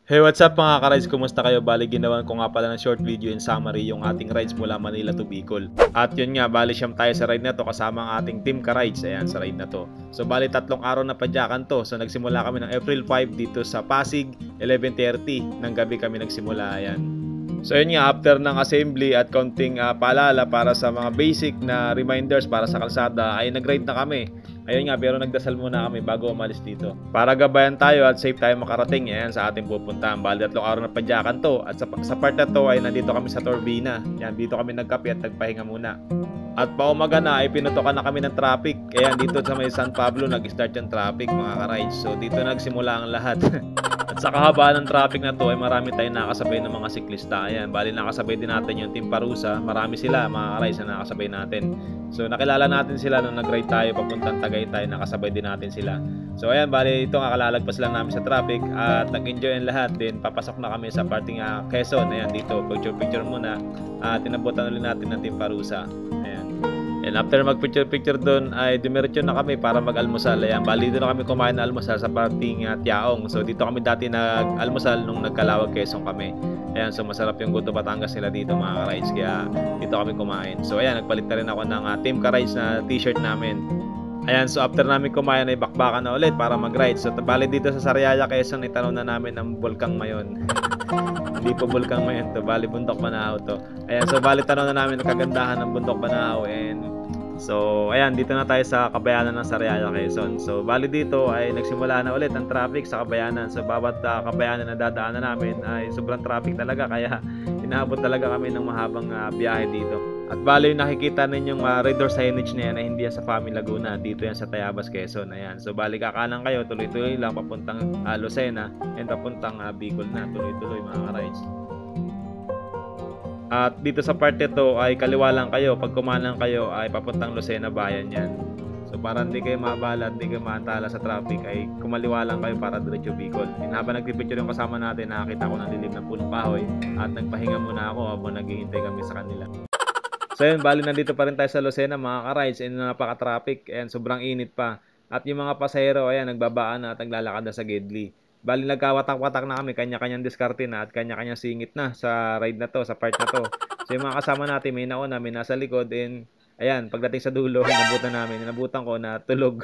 Hey, what's up mga ka-rides? Kumusta kayo? Bali, ginawan ko nga pala ng short video in summary yung ating rides mula Manila to Bicol. At yun nga, bali siyam tayo sa ride na to kasama ang ating team ka-rides. Ayan, sa ride na to. So, bali 3 araw na padyakan to. So, nagsimula kami ng April 5 dito sa Pasig, 11:30 ng gabi kami nagsimula. Ayan. So yun nga, after ng assembly at konting paalala para sa mga basic na reminders para sa kalsada ay nag-ride na kami. Ayun nga, pero nagdasal muna kami bago umalis dito. Para gabayan tayo at safe tayo makarating yan sa ating pupuntahan. Bali 3 araw na padyakan to. At sa part na to ay nandito kami sa Turbina. Yan, dito kami nagkape at nagpahinga muna. At paumaga na ay pinutokan na kami ng traffic. Ayan, dito sa may San Pablo nag-start yung traffic mga ka-rides. So dito nagsimula ang lahat. At sa kahabaan ng traffic na to ay marami tayong nakasabay ng mga siklista. Ayan, bali nakasabay din natin yung Team Parusa. Marami sila mga ka-rides na nakasabay natin. So nakilala natin sila nung nag-ride tayo papuntang Tagaytay, nakasabay din natin sila. So ayan, bali ito nga kalalagpas lang namin sa traffic at nag-enjoy ang lahat. Then papasok na kami sa parting Quezon. Ayan, dito picture picture muna. At tinabutan ulit natin ng Team Parusa. Ayan. And after mag-picture doon ay dumiretso na kami para mag-almusal. Ayan, bali dito na kami kumain na almusal sa parting Tiaong. So dito kami dati nag-almusal nung nagkalawag Quezon kami. Ayan, so masarap yung Goto Batangas nila dito mga ka-rides. Kaya dito kami kumain. So ayan, nagpalit na rin ako ng Team ka-rides na t-shirt namin. Ayan, so after namin kumain ay bakbakan na ulit para mag-ride. So bali dito sa Sariaya Quezon, itanong na namin ang Bulkang Mayon. Hindi po Bulkang Mayon to, bali Bundok Banahaw to. Ayan, so bali tanong na namin ang kagandahan ng Bundok Banahaw. And so ayan, dito na tayo sa Kabayanan ng Sariaya Quezon. So bali dito ay nagsimula na ulit ang traffic sa Kabayanan. So bawat kabayanan na dadaanan namin ay sobrang traffic talaga. Kaya inaabot talaga kami ng mahabang biyahe dito. At bali yung nakikita ninyong red door signage na yan ay hindi yan sa Fami Laguna. Dito yan sa Tayabas Quezon. Ayan, so bali kakanan kayo, tuloy-tuloy lang papuntang Lucena and papuntang Bicol na. Tuloy-tuloy mga ka-rides. At dito sa part nito ay kaliwa lang kayo. Pag kumanan kayo ay papuntang Lucena Bayan yan. So para hindi kayo mabala, hindi kayo maantala sa traffic ay kumaliwa lang kayo para diretso Bicol. And habang nagpipicture yung kasama natin, nakakita ko ng dilim ng punong kahoy at nagpahinga muna ako habang naghihintay kami sa kanila. So yun, bali nandito pa rin tayo sa Lucena mga ka-rides and napaka-traffic and sobrang init pa. At yung mga pasahero, ayan, nagbabaan na at naglalakad na sa Gedli. Bali nagkawatak-watak na kami, kanya-kanyang diskarte na at kanya-kanyang singit na sa ride na to, sa part na to. So yung mga kasama natin, may nauna, may nasa likod and ayan, pagdating sa dulo, inabutan ko na tulog.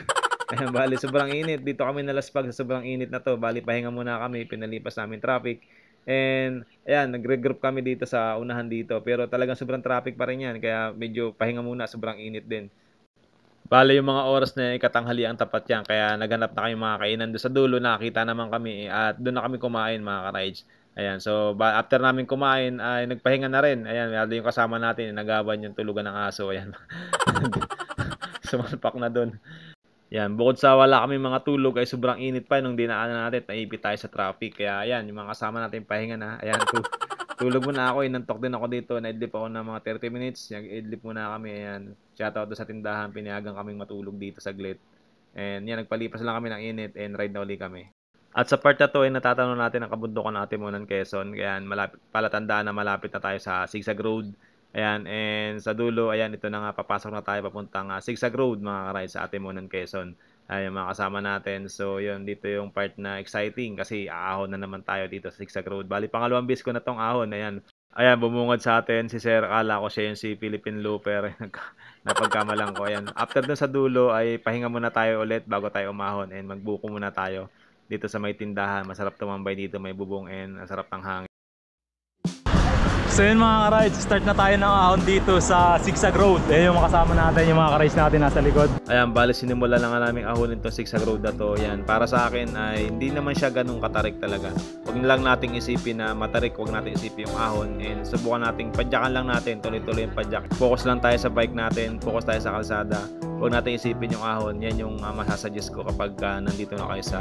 Ayan, bali sobrang init. Dito kami nalaspag sa sobrang init na to. Bali pahinga muna kami, pinalipas namin traffic. And ayan, nagre-group kami dito sa unahan dito. Pero talagang sobrang traffic pa rin yan. Kaya medyo pahinga muna, sobrang init din. Bale yung mga oras na ikatanghali ang tapat yan. Kaya naghanap na kami mga kainan doon sa dulo. Nakakita naman kami at doon na kami kumain mga ka-rides. Ayan, so after namin kumain ay nagpahinga na rin. Ayan, yung kasama natin, nagawan yung tulugan ng aso. Ayan. Sumalpak na doon. Yan, bukod sa wala kami mga tulog ay sobrang init pa nung dinaanan natin, naipit tayo sa traffic. Kaya ayan, yung mga kasama natin pahinga na. Ayan, tulog muna ako, inantok din ako dito. Na-idlip ako ng mga 30 minutes. Nag-idlip muna kami. Ayan, shoutout sa tindahan, pinayagan kaming matulog dito saglit. And yan, nagpalipas lang kami ng init and ride na uli kami. At sa part na to ay natatanong natin ang kabundukan natin muna ng Quezon. Kaya palatandaan na malapit na tayo sa Zigzag Road. Ayan, and sa dulo, ayan, ito na nga, papasok na tayo papuntang Zigzag Road, mga ka-rides, sa Atimunan, Quezon. Ayan, mga kasama natin. So, yun, dito yung part na exciting kasi aahon na naman tayo dito sa Zigzag Road. Bali, pangalawang bis ko na tong ahon, ayan. Ayan, bumungad sa atin si Sir, akala ko siya yung si Philippine Looper. Napagkamalang ko, ayan. After dun sa dulo, ay pahinga muna tayo ulit bago tayo umahon and magbuko muna tayo dito sa may tindahan. Masarap tumambay dito, may bubong and masarap ng hangin. So yun mga ka-rides, start na tayo ng ahon dito sa Zigzag Road. Yung makasama natin, yung mga ka-rides natin nasa likod. Ayan, bali sinimula lang namin ahonin itong Zigzag Road na to. Yan, para sa akin ay hindi naman siya ganun katarik talaga. Huwag lang nating isipin na matarik, huwag nating isipin yung ahon. And subukan nating padyakan lang natin, tuloy-tuloy yung padyak. Focus lang tayo sa bike natin, focus tayo sa kalsada. Huwag natin isipin yung ahon. Yan yung masasuggest ko kapag nandito na kayo sa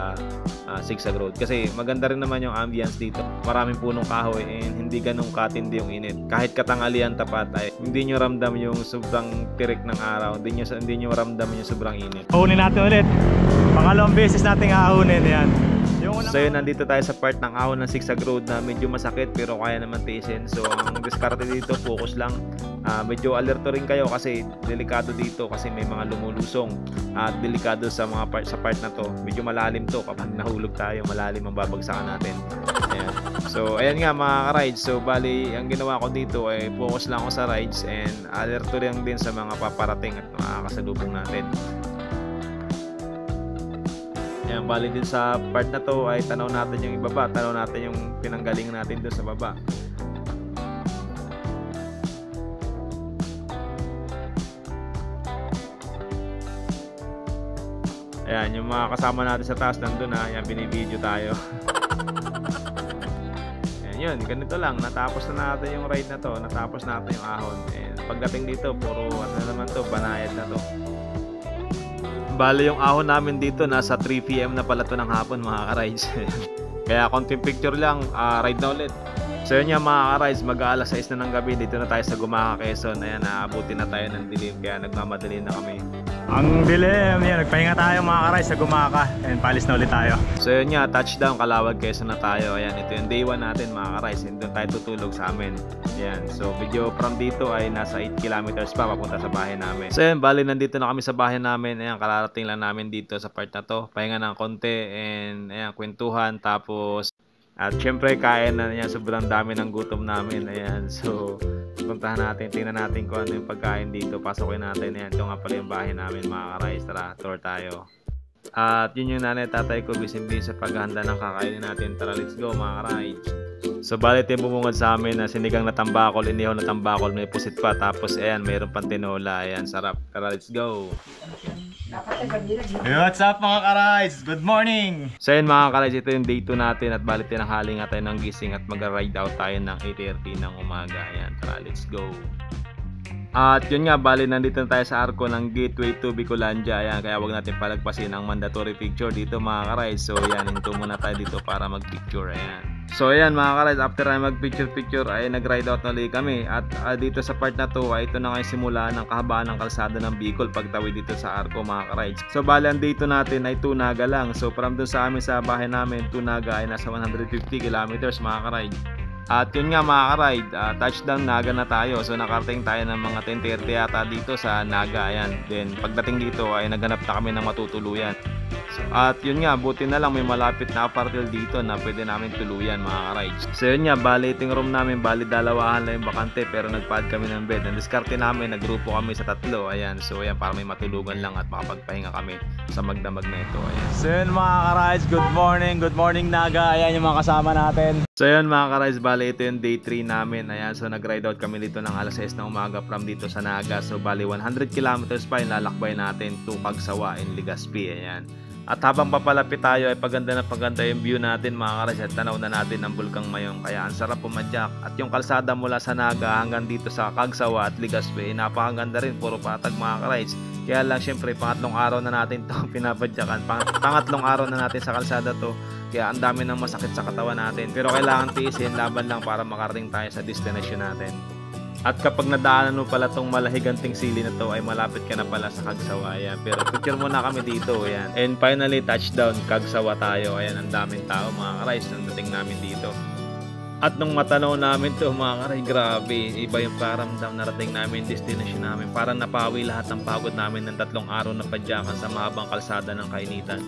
Zigzag Road. Kasi maganda rin naman yung ambience dito. Maraming punong kahoy and hindi ganun katindi yung init. Kahit katanghalian tapat ay hindi nyo ramdam yung sobrang tirik ng araw. Hindi nyo ramdam yung sobrang init. Ahonin natin ulit. Pangalawang beses nating ahonin yan. So yun, nandito tayo sa part ng ahon ng Zigzag Road na medyo masakit pero kaya naman tiisin. So ang diskarte dito, focus lang. Medyo alerto rin kayo kasi delikado dito kasi may mga lumulusong at delikado sa mga sa part na to. Medyo malalim to, kapag nahulog tayo malalim ang babagsakan natin. Ayan. So ayan nga mga ka-rides, so bali ang ginawa ko dito ay focus lang ako sa rides and alerto lang din sa mga paparating at mga kasalubong natin. Ayan, bali din sa part na to ay tanaw natin yung ibaba, tanaw natin yung pinanggalingan natin doon sa baba. Ayan, yung mga kasama natin sa taas nandun na, ayan, binibideo tayo. Ayan, yun, ganito lang, natapos na natin yung ride na to, natapos natin yung ahon. And pagdating dito, puro ano naman to, banayad na to. Bale yung ahon namin dito, nasa 3 PM na pala to ng hapon mga ka-rides. Kaya konting picture lang, ride na ulit. So yun nga mga ka-rides, mag-aalas 6 na ng gabi, dito na tayo sa Gumaca, Quezon. Ayan, naabuti na tayo ng dilim, kaya nagmamadali na kami. Ang dilim, yan, nagpahinga tayo mga ka-rides sa Gumaca and palis na ulit tayo. So yun nga, touchdown, Calawag, Quezon na tayo. Ayan, ito yung day 1 natin mga ka-rides, and doon tayo tutulog sa amin. Ayan, so video from dito ay nasa 8 kilometers pa papunta sa bahay namin. So yun, bali nandito na kami sa bahay namin. Ayan, kararating lang namin dito sa part na to. Pahinga ng konti and ayan, kwentuhan, tapos at syempre kain na niya, sobrang dami ng gutom namin. Ayan, so puntahan natin, tingnan natin kung ano yung pagkain dito, pasukin natin. Ayan, ito nga pala yung bahay namin mga ka-rides, tara, tour tayo. At yun yung nanay tatay ko, busy sa paghahanda ng kakainin natin. Tara, let's go mga ka-rides. So bali ito yung bumungad sa amin na sinigang na tambakol, inihaw na tambakol, may pusit pa, tapos ayan, mayroon pang tinola. Ayan, sarap. Tara, let's go. Hey, what's up mga ka-rides? Good morning! So yun mga ka-rides, ito yung day 2 natin at bali tinanghali nga tayo ng gising at mag-ride out tayo ng 8:30 ng umaga. Ayan, tara, let's go. At yun nga, bali nandito na tayo sa arko ng Gateway to Bicolandia. Ayan, kaya wag natin palagpasin ang mandatory picture dito mga ka-rides. So ayan, hinto muna tayo dito para mag-picture. Ayan. So ayan mga ka-rides, after ay mag-picture ay nag-ride out na ulit kami. At dito sa part na to ay ito na nga yung simula ng kahabaan ng kalsada ng Bicol pagtawid dito sa arko mga ka-rides. So bali ang dito natin ay Tunaga lang. So from doon sa amin sa bahay namin, Tunaga ay nasa 150 kilometers mga ka-rides. At yun nga mga ka-ride, touchdown Naga na tayo. So nakarating tayo ng mga 10:30 yata dito sa Naga. Ayan. Then pagdating dito ay naghanap na kami ng matutuluyan. At yun nga, buti na lang may malapit na apartment dito na pwede namin tuluyan mga ka-rides. So yun nga, bali iting room namin, bali dalawahan lang yung bakante pero nagpad kami ng bed. Ang diskarte namin, naggrupo kami sa 3. Ayan, so ayan, para may matulugan lang at makapagpahinga kami sa magdamag na ito. Ayan. So yun mga ka-rides, good morning Naga. Ayan yung mga kasama natin. So yun mga ka-rides, bali ito yung day 3 namin. Ayan, so nag-ride out kami dito ng alas 6 ng umaga from dito sa Naga. So bali 100 kilometers pa yung lalakbay natin to Cagsawa in Legazpi. Ayan. At habang papalapit tayo ay paganda na paganda yung view natin mga ka-rides at tanaw na natin ang Bulkang Mayong, kaya ang sarap pumadyak. At yung kalsada mula sa Naga hanggang dito sa Cagsawa at Legazpi, napakaganda rin, puro patag mga ka-rides. Kaya lang syempre pangatlong araw na natin to pinapadyakan, pangatlong araw na natin sa kalsada to, kaya ang dami ng masakit sa katawan natin. Pero kailangan tiisin, laban lang para makarating tayo sa destination natin. At kapag nadaanan mo pala tong malahiganting sili na to ay malapit ka na pala sa Cagsawa. Ayan. Pero picture muna kami dito. Ayan. And finally touchdown, Cagsawa tayo. Ayan, ang daming tao mga ka-rides nung dating namin dito. At nung matanaw namin to mga ka-rides, grabe, iba yung paramdam, narating namin destination namin. Parang napawi lahat ng pagod namin ng 3 araw na padyakan sa mahabang kalsada ng kainitan.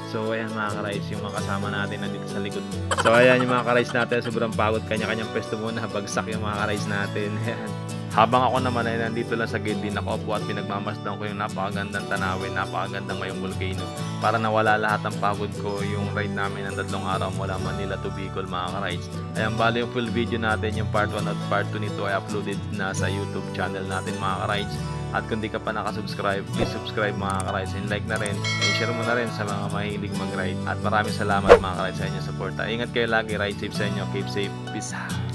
So ayan mga ka-rides, yung mga kasama natin nandito sa likod. So ayan yung mga ka-rides natin, sobrang pagod, kanya-kanyang pwesto muna, bagsak yung mga ka-rides natin. Ayan. Habang ako naman ay nandito lang sa gate din, nakaupo at pinagmamasdan ko yung napakagandang tanawin, napakagandang ngayong volcano. Para nawala lahat ng pagod ko yung ride namin ng 3 araw mula Manila to Bicol mga ka-rides. Ayan, bali yung full video natin, yung part 1 at part 2 nito ay uploaded na sa YouTube channel natin mga ka-rides. At kung di ka pa nakasubscribe, please subscribe mga ka-rides, and like na rin, and share mo na rin sa mga mahilig mag-ride. At maraming salamat mga ka-rides sa inyong support. Ingat kayo lagi, ride safe sa inyo, keep safe, peace out.